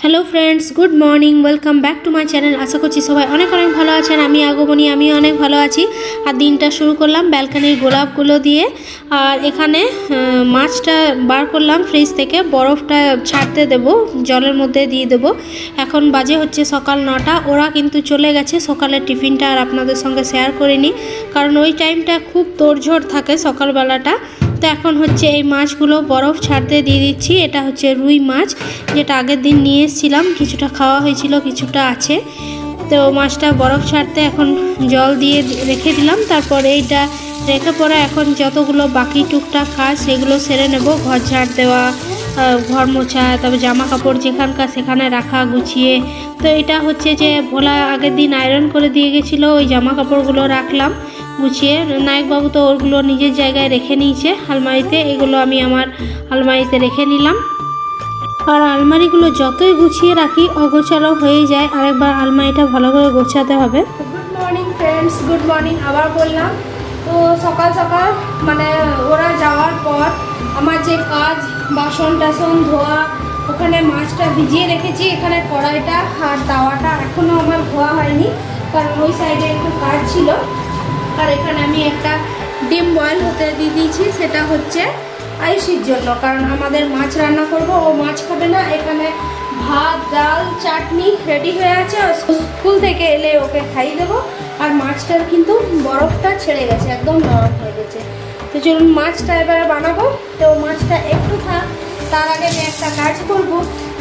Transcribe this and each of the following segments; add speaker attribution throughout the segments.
Speaker 1: Hello friends good morning welcome back to my channel. आशा करছি সবাই অনেক অনেক ভালো আছেন। আমি আগমনী আমি অনেক ভালো আছি। আর দিনটা শুরু করলাম ব্যালকনির গোলাপগুলো দিয়ে। আর এখানে মাছটা বার করলাম ফ্রিজ থেকে, বরফটা ছাড়তে দেব, জলের মধ্যে দিয়ে দেব। এখন বাজে হচ্ছে সকাল 9টা। ওরা কিন্তু চলে গেছে, সকালের টিফিনটা আর আপনাদের সঙ্গে শেয়ার করিনি, কারণ ওই টাইমটা খুব তোড়ঝোড় থাকে সকালবেলাটা। তো এখন হচ্ছে এই মাছগুলো বরফ ছাড়তে দিয়ে দিচ্ছি। এটা হচ্ছে রুই মাছ, যেটা আগের দিন নিয়ে এসেছিলাম, কিছুটা খাওয়া হয়েছিল, কিছুটা আছে। তো মাছটা বরফ ছাড়তে এখন জল দিয়ে রেখে দিলাম। তারপরে এইটা রেখে পরে এখন যতগুলো বাকি টুকটাক কাজ সেগুলো সেরে নেব। ঘর ঝাড় দেওয়া, ঘর মোছা, তারপর জামা কাপড় যেখানকার সেখানে রাখা গুছিয়ে। তো এটা হচ্ছে যে ভোলা আগের দিন আয়রন করে দিয়ে গেছিলো, ওই জামা কাপড়গুলো রাখলাম গুছিয়ে। নায়কবাবু তো ওগুলো নিজের জায়গায় রেখে নিয়েছে আলমারিতে, এগুলো আমি আমার আলমারিতে রেখে নিলাম। আর আলমারিগুলো যতই গুছিয়ে রাখি অগোছালো হয়ে যায়, আরেকবার আলমারিটা ভালো করে গোছাতে হবে।
Speaker 2: Good morning friends, good morning আবার বললাম। তো সকাল সকাল মানে ওরা যাওয়ার পর আমার যে কাজ, বাসন টাসন ধোয়া, ওখানে মাছটা ভিজিয়ে রেখেছি, এখানে কড়াইটা আর তাওয়াটা এখনও আমার ধোয়া হয়নি, কারণ ওই সাইডে একটু কাজ ছিল। আর এখানে আমি একটা ডিম বয়েল হতে দিয়ে দিয়েছি, সেটা হচ্ছে আয়ুষির জন্য, কারণ আমাদের মাছ রান্না করব, ও মাছ খাবে না। এখানে ভাত, ডাল, চাটনি রেডি হয়ে আছে, স্কুল থেকে এলে ওকে খাইয়ে দেবো। আর মাছটার কিন্তু বরফটা ছেড়ে গেছে, একদম নরম হয়ে গেছে। তো চলুন মাছটা এবারে বানাবো। তো মাছটা একটু থাক, তার আগে আমি একটা কাজ করব,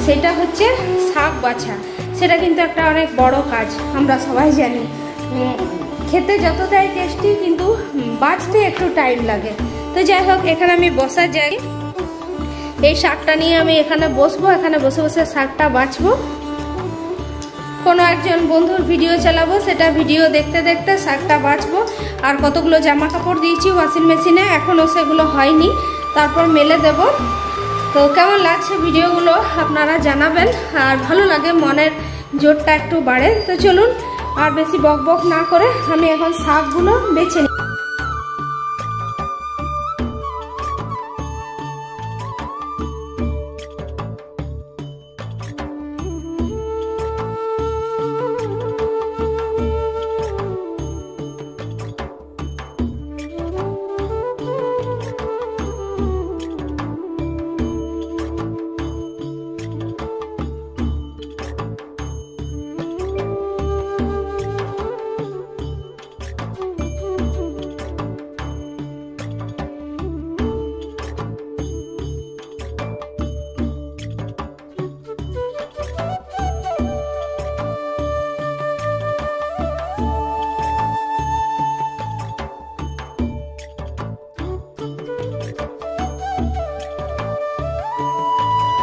Speaker 2: সেটা হচ্ছে শাক বাছা। সেটা কিন্তু একটা অনেক বড় কাজ, আমরা সবাই জানি। খেতে যতটাই টেস্টি, কিন্তু বাছতে একটু টাইম লাগে। তো যাই হোক, এখানে আমি বসার যাই, এই শাকটা নিয়ে আমি এখানে বসবো, এখানে বসে বসে শাকটা বাছবো। কোনো একজন বন্ধুর ভিডিও চালাবো, সেটা ভিডিও দেখতে দেখতে শাকটা বাছবো। আর কতগুলো জামা কাপড় দিয়েছি ওয়াশিং মেশিনে, এখনও সেগুলো হয়নি, তারপর মেলে দেব। তো কেমন লাগছে ভিডিওগুলো আপনারা জানাবেন, আর ভালো লাগে, মনের জোরটা একটু বাড়ে। তো চলুন আর বেশি বক বক না করে আমি এখন শাকগুলো বেছে নিই।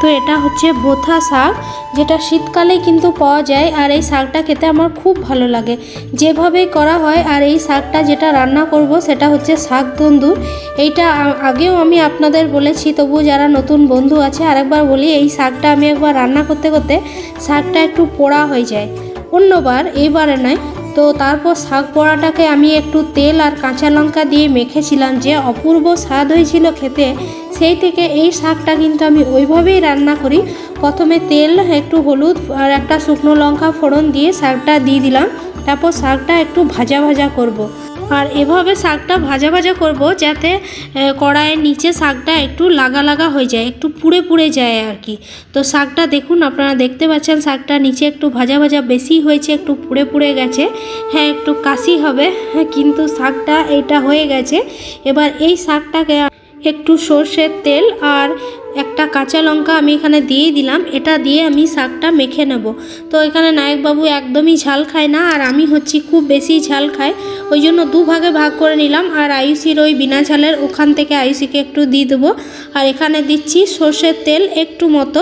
Speaker 1: তো এটা হচ্ছে বোথা শাক, যেটা শীতকালে কিন্তু পাওয়া যায়। আর এই শাকটা খেতে আমার খুব ভালো লাগে, যেভাবেই করা হয়। আর এই শাকটা যেটা রান্না করব সেটা হচ্ছে শাক তন্দুর। এইটা আগেও আমি আপনাদের বলেছি, তবু যারা নতুন বন্ধু আছে আরেকবার বলি, এই শাকটা আমি একবার রান্না করতে করতে শাকটা একটু পোড়া হয়ে যায় অন্যবার, এইবারে নয়। তো তারপর শাক পোড়াটাকে আমি একটু তেল আর কাঁচা লঙ্কা দিয়ে মেখেছিলাম, যে অপূর্ব স্বাদ হয়েছিল খেতে। সেই থেকে এই শাকটা কিন্তু আমি ওইভাবেই রান্না করি। প্রথমে তেল, একটু হলুদ আর একটা শুকনো লঙ্কা ফোড়ন দিয়ে শাকটা দিয়ে দিলাম। তারপর শাকটা একটু ভাজা ভাজা করব। আর এভাবে শাকটা ভাজা ভাজা করব, যাতে কড়াইয়ের নিচে শাকটা একটু লাগা লাগা হয়ে যায়, একটু পুড়ে পুড়ে যায় আর কি। তো শাকটা দেখুন, আপনারা দেখতে পাচ্ছেন শাকটা নিচে একটু ভাজা ভাজা বেশি হয়েছে, একটু পুড়ে পুড়ে গেছে। হ্যাঁ, একটু কাশি হবে, কিন্তু শাকটা এইটা হয়ে গেছে। এবার এই শাকটাকে একটু সর্ষের তেল আর একটা কাঁচা লঙ্কা আমি এখানে দিয়ে দিলাম, এটা দিয়ে আমি শাকটা মেখে নেব। তো এখানে নায়কবাবু একদমই ঝাল খায় না, আর আমি হচ্ছি খুব বেশি ঝাল খাই, ওই জন্য দুভাগে ভাগ করে নিলাম। আর আয়ুষির ওই বিনা ঝালের, ওখান থেকে আয়ুষিকে একটু দিয়ে দেবো। আর এখানে দিচ্ছি সর্ষের তেল একটু মতো,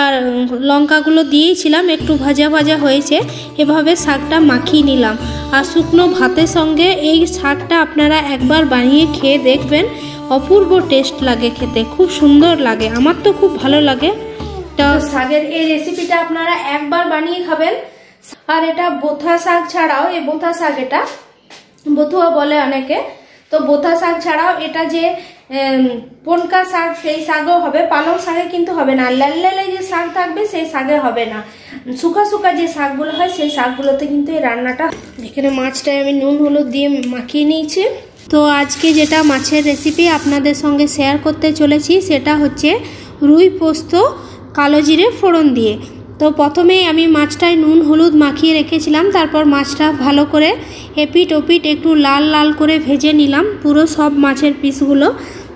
Speaker 1: আর লঙ্কাগুলো দিয়েছিলাম, একটু ভাজা ভাজা হয়েছে। এভাবে শাকটা মাখিয়ে নিলাম। আর শুকনো ভাতের সঙ্গে এই শাকটা আপনারা একবার বানিয়ে খেয়ে দেখবেন, অপূর্ব টেস্ট লাগে খেতে, খুব সুন্দর লাগে, আমার তো খুব ভালো লাগে। তো শাকের এই রেসিপিটা আপনারা একবার বানিয়ে খাবেন। আর এটা বোথা শাক ছাড়াও, এই বোথা শাক, এটা বথুয়া বলে অনেকে, তো বোথা শাক ছাড়াও এটা যে
Speaker 2: পনকা শাক সেই শাকও হবে, পালং শাকে কিন্তু হবে না। লাল লাল যে শাক থাকবে সেই শাকে হবে না, শুকা শুকা যে শাকগুলো হয় সেই শাকগুলোতে কিন্তু এই রান্নাটা। এখানে মাছটায় আমি নুন হলুদ দিয়ে মাখিয়ে নিয়েছি। তো আজকে যেটা মাছের রেসিপি আপনাদের সঙ্গে শেয়ার করতে চলেছি সেটা হচ্ছে রুই পোস্ত কালো জিরে ফোড়ন দিয়ে। তো প্রথমেই আমি মাছটায় নুন হলুদ মাখিয়ে রেখেছিলাম, তারপর মাছটা ভালো করে এপিট ওপিট একটু লাল লাল করে ভেজে নিলাম পুরো সব মাছের পিসগুলো।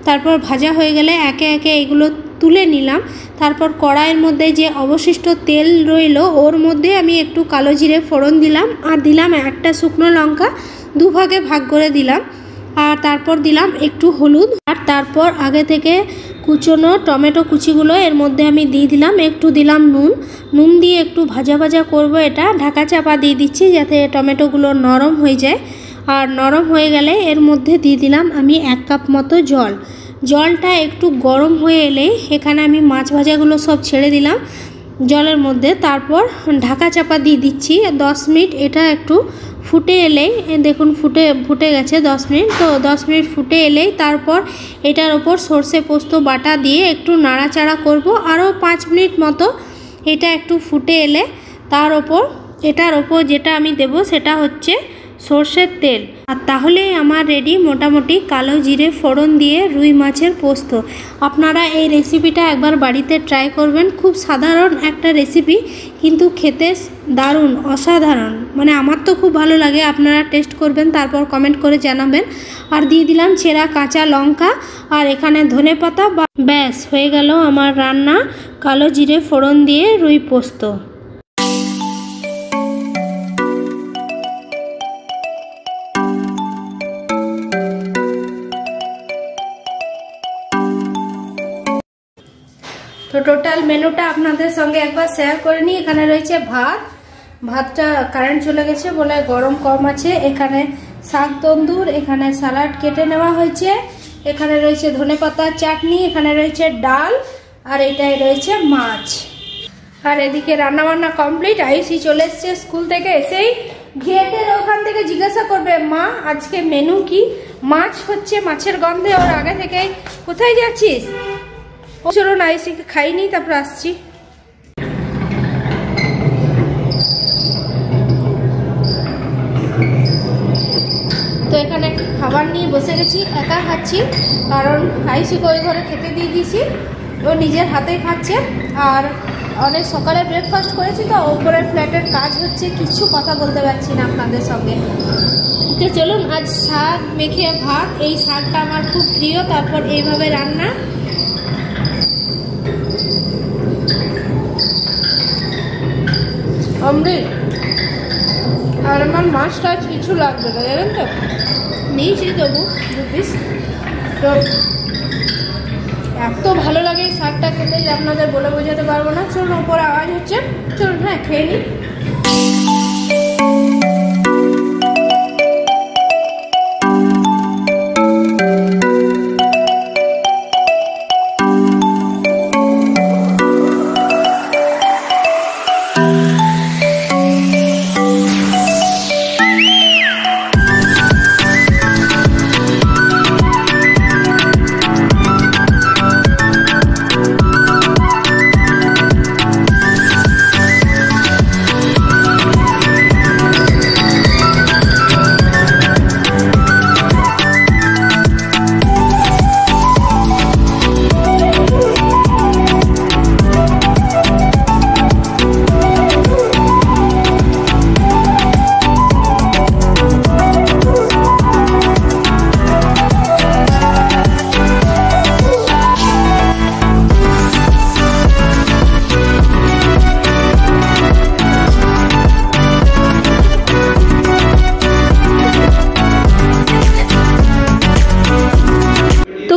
Speaker 2: তারপর ভাজা হয়ে গেলে একে একে এগুলো তুলে নিলাম। তারপর কড়াইয়ের মধ্যে যে অবশিষ্ট তেল রইল ওর মধ্যে আমি একটু কালো জিরে ফোড়ন দিলাম, আর দিলাম একটা শুকনো লঙ্কা দুভাগে ভাগ করে দিলাম, আর তারপর দিলাম একটু হলুদ, আর তারপর আগে থেকে কুচনো টমেটো কুচিগুলো এর মধ্যে আমি দিয়ে দিলাম, একটু দিলাম নুন দিয়ে একটু ভাজা ভাজা করব। এটা ঢাকা চাপা দিয়ে দিচ্ছি যাতে টমেটোগুলো নরম হয়ে যায়। আর নরম হয়ে গেলে এর মধ্যে দিয়ে দিলাম আমি 1 কাপ মতো জলটা একটু গরম হয়ে এলেই এখানে আমি মাছ ভাজাগুলো সব ছেড়ে দিলাম জলের মধ্যে। তারপর ঢাকা চাপা দিয়ে দিচ্ছি 10 মিনিট। এটা একটু ফুটে এলেই দেখুন ফুটে গেছে 10 মিনিট। তো 10 মিনিট ফুটে এলেই তারপর এটার ওপর সর্ষে পোস্ত বাটা দিয়ে একটু নাড়াচাড়া করব আরও 5 মিনিট মতো। এটা একটু ফুটে এলে এটার ওপর যেটা আমি দেব সেটা হচ্ছে সর্ষের তেল। আর তাহলেই আমার রেডি মোটামুটি কালো জিরে ফোড়ন দিয়ে রুই মাছের পোস্ত। আপনারা এই রেসিপিটা একবার বাড়িতে ট্রাই করবেন। খুব সাধারণ একটা রেসিপি কিন্তু খেতে দারুণ অসাধারণ, মানে আমার তো খুব ভালো লাগে। আপনারা টেস্ট করবেন তারপর কমেন্ট করে জানাবেন। আর দিয়ে দিলাম ছেঁড়া কাঁচা লঙ্কা আর এখানে ধনেপাতা। ব্যাস হয়ে গেল আমার রান্না কালো জিরে ফোড়ন দিয়ে রুই পোস্ত। তো টোটাল মেনুটা আপনাদের সঙ্গে একবার শেয়ার করে নিই। এখানে রয়েছে ভাতটা কারেন্ট চলে গেছে বলে গরম কম আছে। এখানে শাক তন্দুর, এখানে স্যালাড কেটে নেওয়া হয়েছে, এখানে রয়েছে ধনেপাতার চাটনি, এখানে রয়েছে ডাল, আর এটাই রয়েছে মাছ। আর এদিকে রান্নাবান্না কমপ্লিট। আয়ুষি চলে এসছে স্কুল থেকে, এসেই গেটের ওখান থেকে জিজ্ঞাসা করবে মা আজকে মেনু কি। মাছ হচ্ছে, মাছের গন্ধে ওর আগে থেকে কোথায় যাচ্ছিস। চলুন আয়ুষিকে খাইনি তারপর আসছি। তো এখানে খাবার নিয়ে বসে গেছি, একা খাচ্ছি কারণ আয়ুষিকে ওই ঘরে খেতে দিয়ে দিয়েছি, ও নিজের হাতেই খাচ্ছে। আর অনেক সকালে ব্রেকফাস্ট করেছি তো ওপরের ফ্ল্যাটের কাজ হচ্ছে, কিছু কথা বলতে পারছি না আপনাদের সঙ্গে। তো চলুন আজ শাক মেখে ভাত, এই শাকটা আমার খুব প্রিয়। তারপর এইভাবে রান্না। অমৃত। আর আমার মাছটা কিছু লাগবে না জানেন তো, নিয়েছি তবু 2 পিস। তো এত ভালো লাগে এই শাকটা খেতে যে আপনাদের বলে বোঝাতে পারবো না। চলুন ওপরে আওয়াজ হচ্ছে, চলুন হ্যাঁ খেয়ে নিই।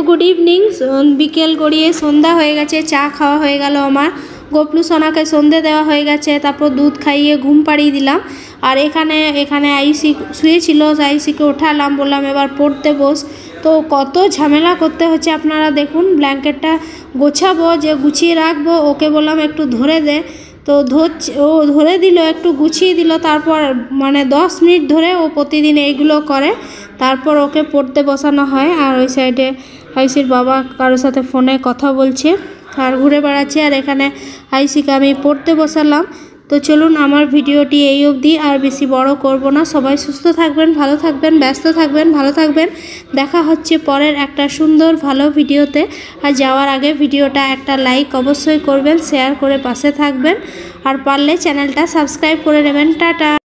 Speaker 2: Good evening. বিকেল গড়িয়ে সন্ধ্যা হয়ে গেছে, চা খাওয়া হয়ে গেল আমার। গোপলু সোনাকে সন্ধে দেওয়া হয়ে গেছে, তারপর দুধ খাইয়ে ঘুম পাড়িয়ে দিলাম। আর এখানে আয়ুষি শুয়েছিল, আয়ুষিকে ওঠালাম, বললাম এবার পড়তে বস। তো কত ঝামেলা করতে হচ্ছে আপনারা দেখুন। ব্ল্যাঙ্কেটটা গোছাবো, যে গুছিয়ে রাখবো, ওকে বললাম একটু ধরে দে, তো ও ধরে দিল, একটু গুছিয়ে দিল। তারপর মানে 10 মিনিট ধরে ও প্রতিদিন এইগুলো করে, তারপর ওকে পড়তে বসানো হয়। আর ওই সাইডে
Speaker 1: আয়ুষির বাবা কারোর সাথে ফোনে কথা বলছে আর ঘুরে বেড়াচ্ছে। আর এখানে আয়ুষিকে আমি পড়তে বসালাম। তো চলুন, আমার ভিডিওটি এই অবধি, আর বেশি বড় করব না। সবাই সুস্থ থাকবেন, ভালো থাকবেন, ব্যস্ত থাকবেন, ভালো থাকবেন। দেখা হচ্ছে পরের একটা সুন্দর ভালো ভিডিওতে। আর যাওয়ার আগে ভিডিওটা একটা লাইক অবশ্যই করবেন, শেয়ার করে পাশে থাকবেন, আর পারলে চ্যানেলটা সাবস্ক্রাইব করে নেবেন। টাটা।